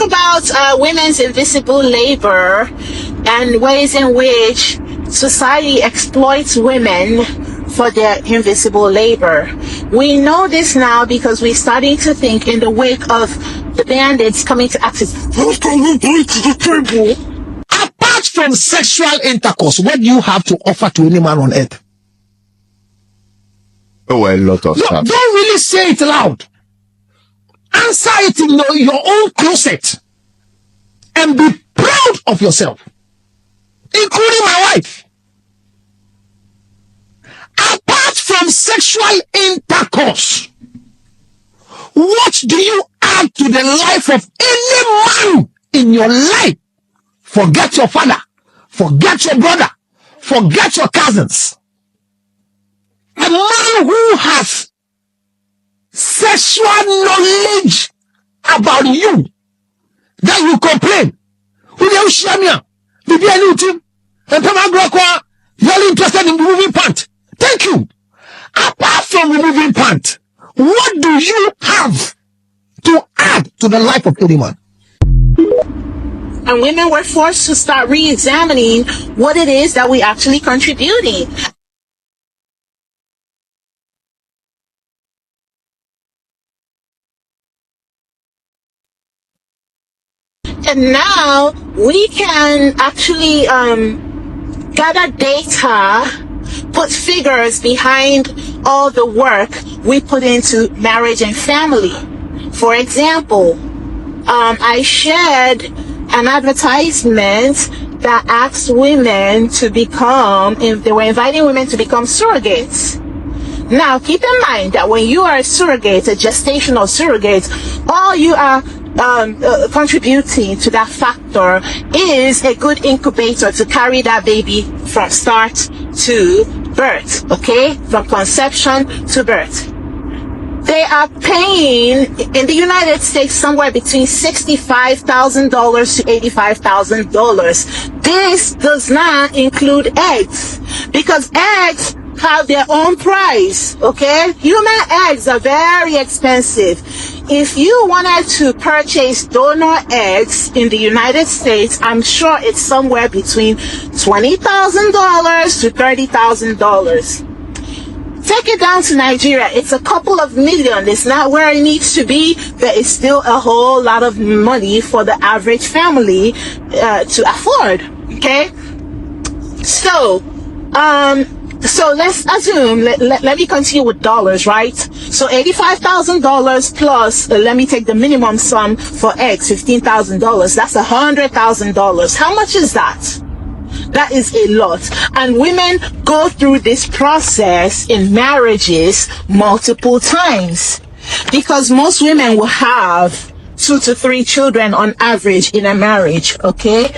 about women's invisible labor and ways in which society exploits women for their invisible labor. We know this now because we're starting to think in the wake of the bandits coming to access. Apart from sexual intercourse, what do you have to offer to any man on earth? Oh, a lot of stuff. Don't really say it loud. Answer it in your own closet and be proud of yourself, including my wife. Apart from sexual intercourse, what do you add to the life of any man in your life? Forget your father, forget your brother, forget your cousins. A man who has sexual knowledge about you, that you complain. You're interested in removing pant. Thank you. Apart from removing pant, what do you have to add to the life of any man? And women were forced to start re-examining what it is that we actually contributing. And now we can actually gather data, put figures behind all the work we put into marriage and family. For example, I shared an advertisement that asked women to become, if they were inviting women to become surrogates. Now, keep in mind that when you are a surrogate, a gestational surrogate, all you are contributing to that factor is a good incubator to carry that baby from start to birth, okay? From conception to birth. They are paying in the United States somewhere between $65,000 to $85,000. This does not include eggs, because eggs have their own price, okay? Human eggs are very expensive. If you wanted to purchase donor eggs in the United States, I'm sure it's somewhere between $20,000 to $30,000. Take it down to Nigeria. It's a couple of million. It's not where it needs to be, but it's still a whole lot of money for the average family to afford, okay? So let's assume, let me continue with dollars, right? So $85,000 plus, let me take the minimum sum for eggs, $15,000. That's $100,000. How much is that? That is a lot. And women go through this process in marriages multiple times, because most women will have 2 to 3 children on average in a marriage, okay?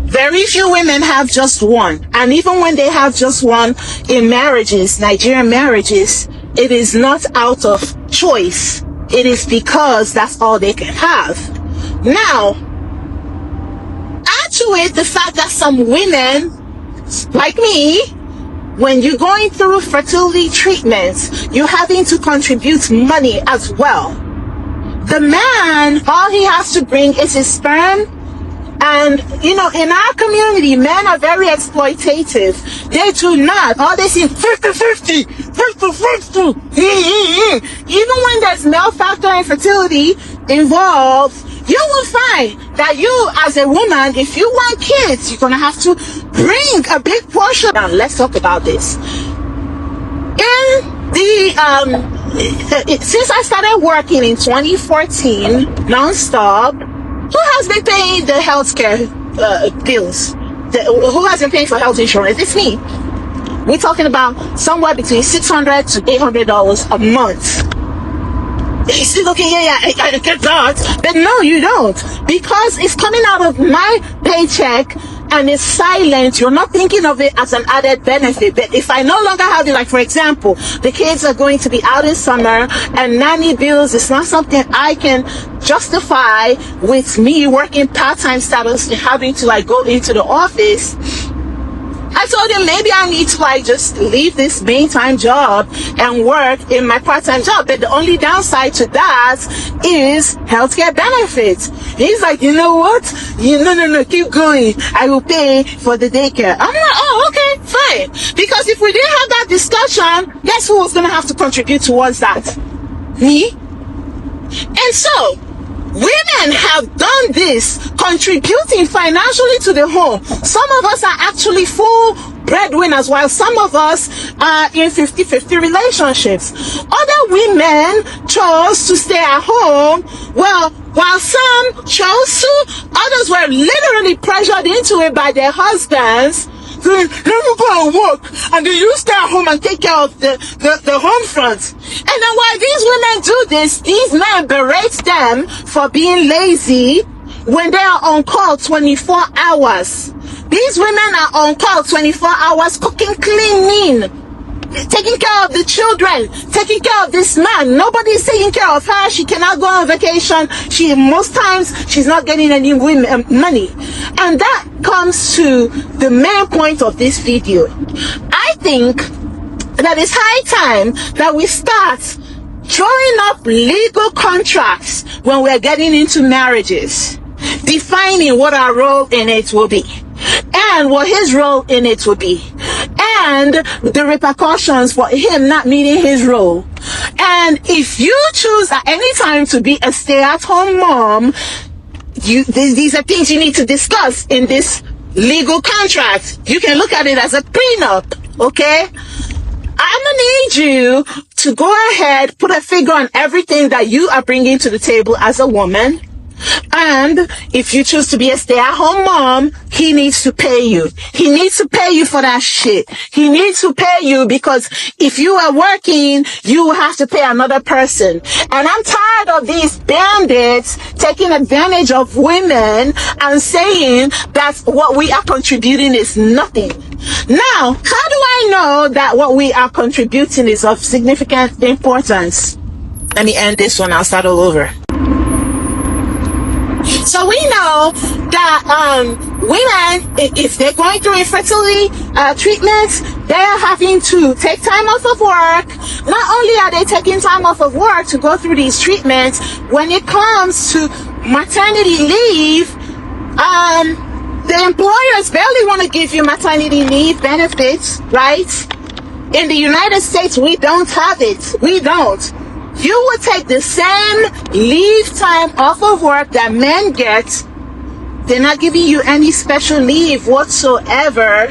Very few women have just one. And even when they have just one in marriages, Nigerian marriages, it is not out of choice. It is because that's all they can have. Now, add to it the fact that some women, like me, when you're going through fertility treatments, you're having to contribute money as well. The man, all he has to bring is his sperm. And, you know, in our community, men are very exploitative. They do not. All they see 50-50, 50-50. Even when there's male factor infertility involved, you will find that you, as a woman, if you want kids, you're going to have to bring a big portion. Now, let's talk about this. Since I started working in 2014, non-stop, who has been paying the healthcare bills? Who has been paying for health insurance? It's me. We're talking about somewhere between $600 to $800 a month. You see, looking, I get that. But no, you don't. Because it's coming out of my paycheck and it's silent. You're not thinking of it as an added benefit. But if I no longer have it, like for example, the kids are going to be out in summer and nanny bills is not something I can justify with me working part-time status and having to like go into the office, I told him maybe I need to like just leave this main time job and work in my part-time job. But the only downside to that is healthcare benefits. He's like, you know what? No, keep going. I will pay for the daycare. I'm like, oh, okay, fine. Because if we didn't have that discussion, guess who was going to have to contribute towards that? Me? And so, women have done this, contributing financially to the home. Some of us are actually full breadwinners, while some of us are in 50-50 relationships. Other women chose to stay at home. Well, while some chose to, others were literally pressured into it by their husbands. Let me go and work, and then you stay at home and take care of the home front. And then while these women do this, these men berate them for being lazy when they are on call 24 hours. These women are on call 24 hours, cooking, cleaning, taking care of the children, taking care of this man. Nobody's taking care of her. She cannot go on vacation. Most times she's not getting any money. And that comes to the main point of this video. I think that it's high time that we start drawing up legal contracts when we're getting into marriages, defining what our role in it will be and what his role in it will be, and the repercussions for him not meeting his role. And if you choose at any time to be a stay-at-home mom, these are things you need to discuss in this legal contract. You can look at it as a prenup, okay? I'm gonna need you to go ahead, put a figure on everything that you are bringing to the table as a woman. And if you choose to be a stay-at-home mom, he needs to pay you. He needs to pay you for that shit. He needs to pay you because if you are working, you will have to pay another person. And I'm tired of these bandits taking advantage of women and saying that what we are contributing is nothing. Now, how do I know that what we are contributing is of significant importance? Let me end this one. I'll start all over. So we know that women, if they're going through infertility treatments, they're having to take time off of work. Not only are they taking time off of work to go through these treatments, when it comes to maternity leave, the employers barely want to give you maternity leave benefits, right? In the United States, we don't have it. We don't. You would take the same leave time off of work that men get. They're not giving you any special leave whatsoever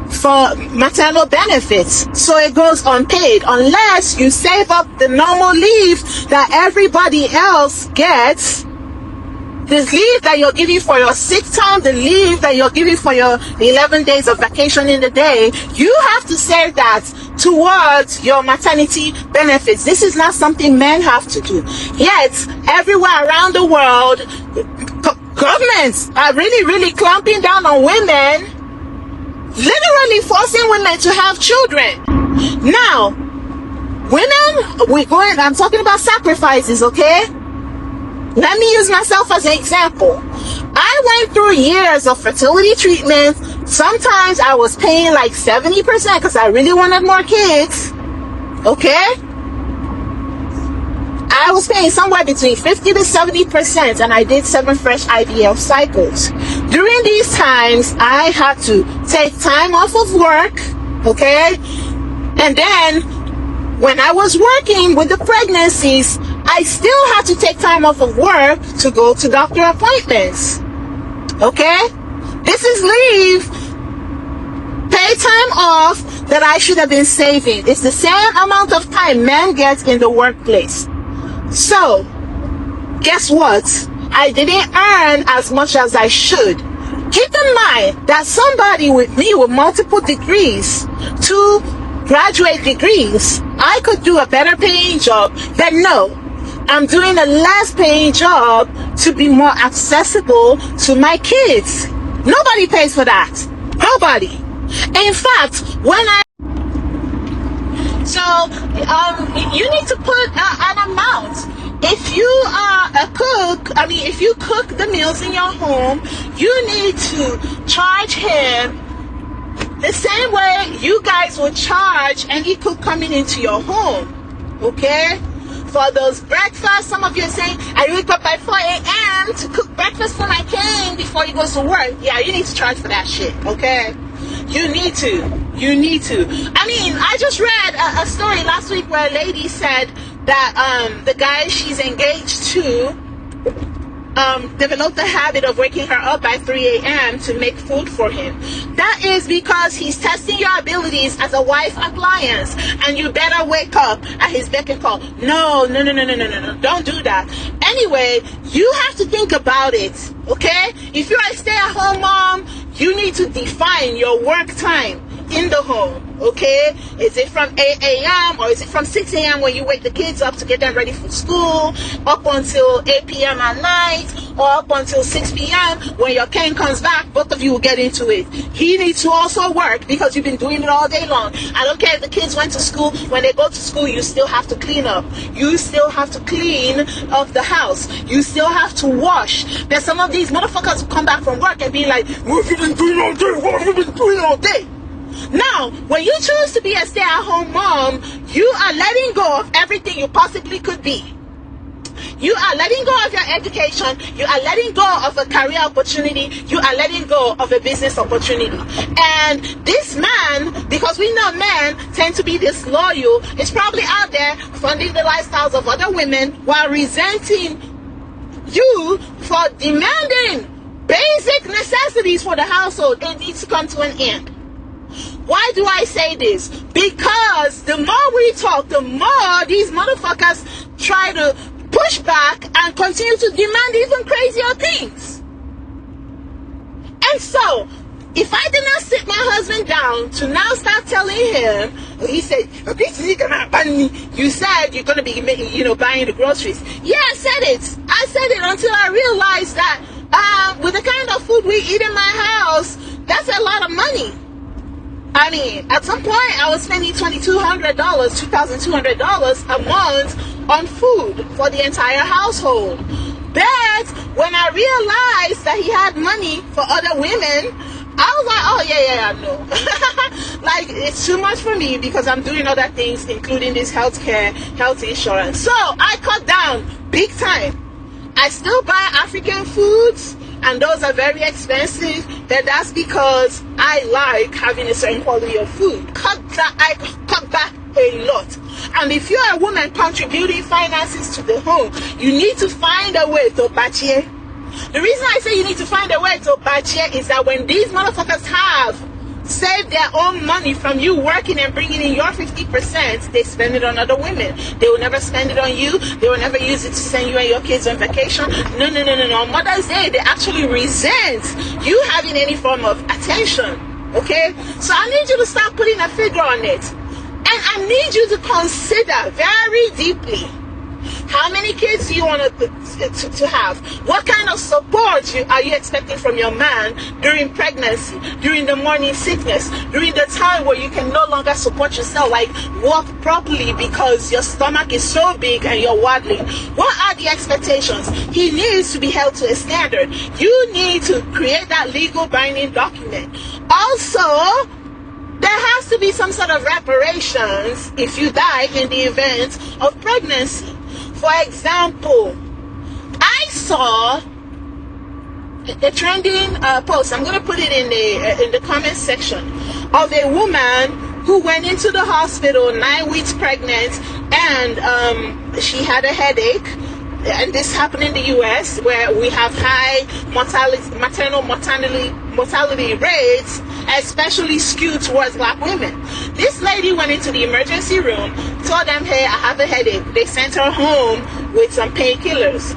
for maternal benefits. So it goes unpaid unless you save up the normal leave that everybody else gets. The leave that you're giving for your sick time, the leave that you're giving for your 11 days of vacation in the day, you have to save that towards your maternity benefits. This is not something men have to do. Yet, everywhere around the world, governments are really clamping down on women, literally forcing women to have children. Now, women, I'm talking about sacrifices, okay? Let me use myself as an example. I went through years of fertility treatment. Sometimes I was paying like 70% because I really wanted more kids. Okay? I was paying somewhere between 50 to 70%, and I did 7 fresh IVF cycles. During these times, I had to take time off of work, okay? And then, when I was working with the pregnancies, I still had to take time off of work to go to doctor appointments. Okay? This is leave, pay time off that I should have been saving. It's the same amount of time men get in the workplace. So, guess what? I didn't earn as much as I should. Keep in mind that somebody with me with multiple degrees, 2 graduate degrees, I could do a better paying job, but no, I'm doing a less paying job to be more accessible to my kids. Nobody pays for that. Nobody. In fact, you need to put an amount. If you are a cook, if you cook the meals in your home, you need to charge him The same way you guys would charge any cook coming into your home, okay? For those breakfasts, some of you are saying, I wake up by 4 a.m. to cook breakfast for my king before he goes to work. Yeah, you need to charge for that shit, okay? You need to. I mean, I just read a story last week where a lady said that the guy she's engaged to developed the habit of waking her up by 3 a.m. to make food for him. That is because he's testing your abilities as a wife appliance, and you better wake up at his beck and call. No, don't do that. Anyway, you have to think about it, okay? If you're a stay-at-home mom, you need to define your work time in the home, okay? Is it from 8 a.m. or is it from 6 a.m. when you wake the kids up to get them ready for school, up until 8 p.m. at night, or up until 6 p.m. when your king comes back? Both of you will get into it. He needs to also work because you've been doing it all day long. I don't care if the kids went to school. When they go to school, you still have to clean up. You still have to clean up the house. You still have to wash. There's some of these motherfuckers who come back from work and be like, what have you been doing all day? What have you been doing all day? Now, when you choose to be a stay-at-home mom, you are letting go of everything you possibly could be. You are letting go of your education. You are letting go of a career opportunity. You are letting go of a business opportunity. And this man, because we know men tend to be disloyal, is probably out there funding the lifestyles of other women while resenting you for demanding basic necessities for the household. It needs to come to an end. Why do I say this? Because the more we talk, the more these motherfuckers try to push back and continue to demand even crazier things. And so, if I did not sit my husband down to now start telling him, he said, you said you're going to be, buying the groceries. Yeah, I said it. Until I realized that with the kind of food we eat in my house, that's a lot of money. I mean, at some point, I was spending $2,200 a month on food for the entire household. But when I realized that he had money for other women, I was like, oh, yeah, no. Like, it's too much for me because I'm doing other things, including this health insurance. So I cut down big time. I still buy African foods, and those are very expensive, but that's because I like having a certain quality of food. I cut back a lot. And if you're a woman contributing finances to the home, you need to find a way to bache. The reason I say you need to find a way to bache is that when these motherfuckers have saved their own money from you working and bringing in your 50%, they spend it on other women. They will never spend it on you. They will never use it to send you and your kids on vacation. No. On Mother's Day, they actually resent you having any form of attention. Okay? So I need you to start putting a figure on it. And I need you to consider very deeply, how many kids do you want to have? What kind of support are you expecting from your man during pregnancy, during the morning sickness, during the time where you can no longer support yourself, like walk properly because your stomach is so big and you're waddling? What are the expectations? He needs to be held to a standard. You need to create that legal binding document. Also, there has to be some sort of reparations if you die in the event of pregnancy. For example, I saw a trending post. I'm going to put it in the comment section of a woman who went into the hospital 9 weeks pregnant, and she had a headache. And this happened in the U.S., where we have high maternal mortality rates, especially skewed towards black women. This lady went into the emergency room, told them, hey, I have a headache. They sent her home with some painkillers.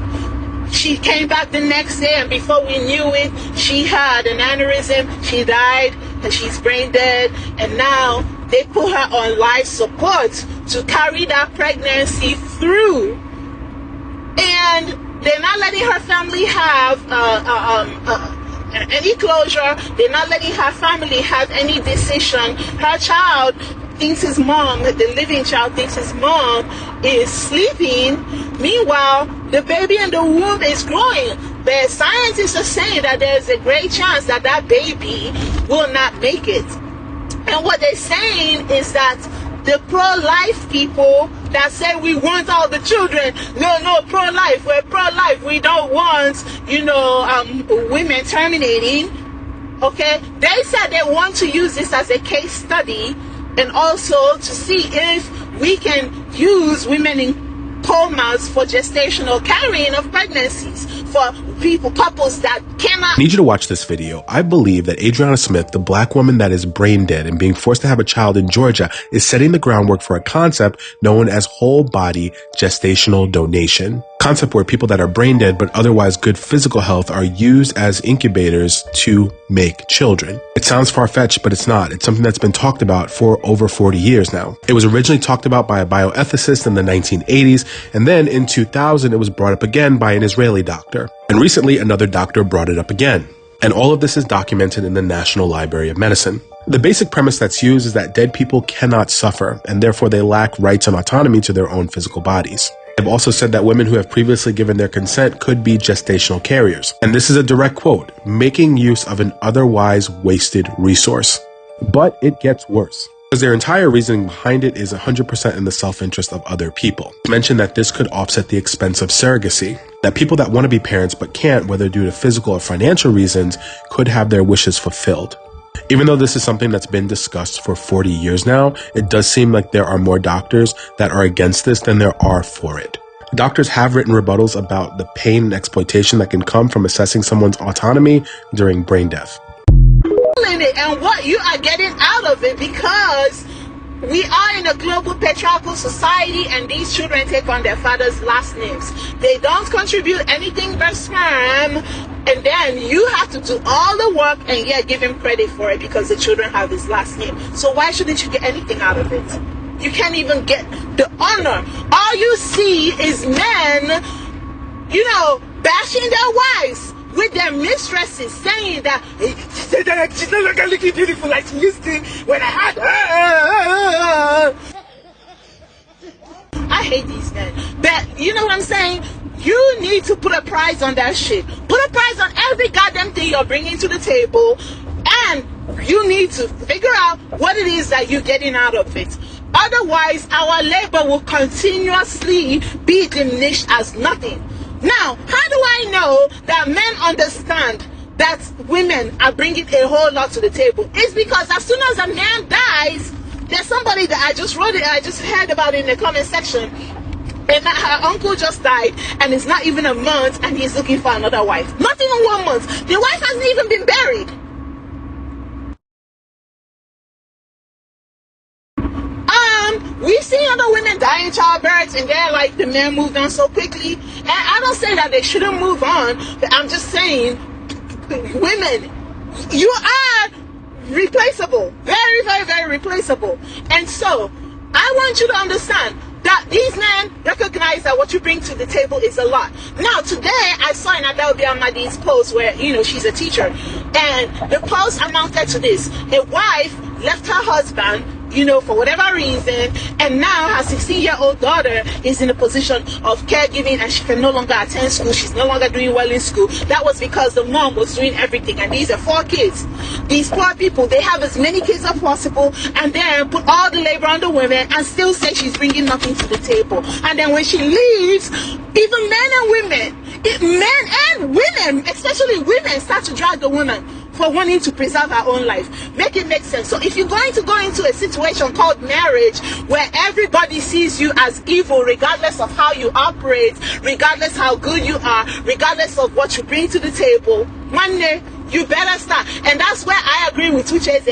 She came back the next day, and before we knew it, she had an aneurysm. She died, and she's brain dead. And now they put her on life support to carry that pregnancy through. And they're not letting her family have any closure. They're not letting her family have any decision. Her child thinks his mom, the living child thinks his mom is sleeping. Meanwhile, the baby in the womb is growing. The scientists are saying that there's a great chance that that baby will not make it. And what they're saying is that the pro-life people that say we want all the children, no, pro-life, we're pro-life, we don't want, women terminating, okay? They said they want to use this as a case study and also to see if we can use women in comas for gestational carrying of pregnancies for couples that cannot. I need you to watch this video. I believe that Adriana Smith, the black woman that is brain dead and being forced to have a child in Georgia, is setting the groundwork for a concept known as whole body gestational donation. Concept where people that are brain dead but otherwise good physical health are used as incubators to make children. It sounds far-fetched, but it's not. It's something that's been talked about for over 40 years now. It was originally talked about by a bioethicist in the 1980s, and then in 2000 it was brought up again by an Israeli doctor. And recently another doctor brought it up again. And all of this is documented in the National Library of Medicine. The basic premise that's used is that dead people cannot suffer, and therefore they lack rights and autonomy to their own physical bodies. They've also said that women who have previously given their consent could be gestational carriers. And this is a direct quote, making use of an otherwise wasted resource. But it gets worse, because their entire reasoning behind it is 100% in the self-interest of other people. Mention that this could offset the expense of surrogacy, that people that want to be parents but can't, whether due to physical or financial reasons, could have their wishes fulfilled. Even though this is something that's been discussed for 40 years now, it does seem like there are more doctors that are against this than there are for it. Doctors have written rebuttals about the pain and exploitation that can come from assessing someone's autonomy during brain death. And what you are getting out of it, because we are in a global patriarchal society and these children take on their father's last names. They don't contribute anything but sperm, and then you have to do all the work and yet give him credit for it because the children have his last name. So why shouldn't you get anything out of it? You can't even get the honor. All you see is men, bashing their wives with their mistresses, saying that she's no longer looking beautiful like she used to when I had her. I hate these men. But you know what I'm saying? You need to put a price on that shit. Put a price on every goddamn thing you're bringing to the table, and you need to figure out what it is that you're getting out of it. Otherwise, our labor will continuously be diminished as nothing. Now, how do I know that men understand that women are bringing a whole lot to the table? It's because as soon as a man dies, there's somebody that I just heard about in the comment section, and her uncle just died, and it's not even a month, and he's looking for another wife. Not even 1 month. The wife hasn't even been buried. We've seen other women die in childbirth, and they're like, the men moved on so quickly. And I don't say that they shouldn't move on, but I'm just saying, women, you are replaceable. Very, very, very replaceable. And so, I want you to understand that these men recognize that what you bring to the table is a lot. Now, today, I saw in Adelbi Amadi's post where, she's a teacher, and the post amounted to this. A wife left her husband, for whatever reason, and now her 16-year-old daughter is in a position of caregiving, and she can no longer attend school. She's no longer doing well in school. That was because the mom was doing everything, and these are 4 kids. These poor people, they have as many kids as possible, and then put all the labor on the women and still say she's bringing nothing to the table. And then when she leaves, even men and women, men and women, especially women, start to drag the woman for wanting to preserve her own life. Make it make sense. So if you're going to go into a situation called marriage where everybody sees you as evil regardless of how you operate, regardless how good you are, regardless of what you bring to the table, one day you better start. And that's where I agree with Uche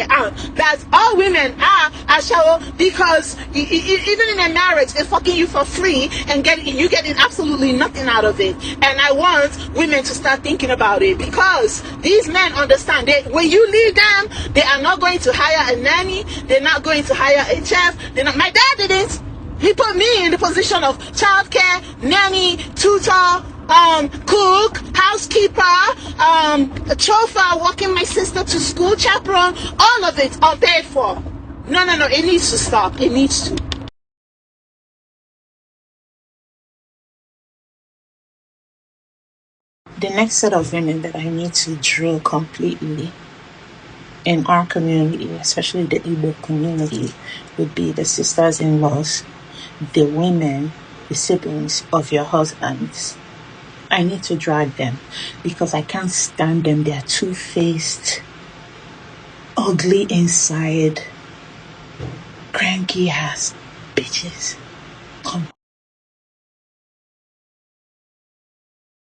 that all women are shallow, because even in a marriage they're fucking you for free and you getting absolutely nothing out of it. And I want women to start thinking about it, because these men understand that when you leave them, they are not going to hire a nanny, they're not going to hire a chef. My dad didn't. He put me in the position of childcare, nanny, tutor, cook, housekeeper, chauffeur, walking my sister to school, chaperone, all of it unpaid for. No, it needs to stop. It needs to. The next set of women that I need to drill completely in our community, especially the Igbo community, would be the sisters-in-laws, the women, the siblings of your husbands. I need to drag them because I can't stand them. They're two-faced, ugly inside, cranky ass bitches.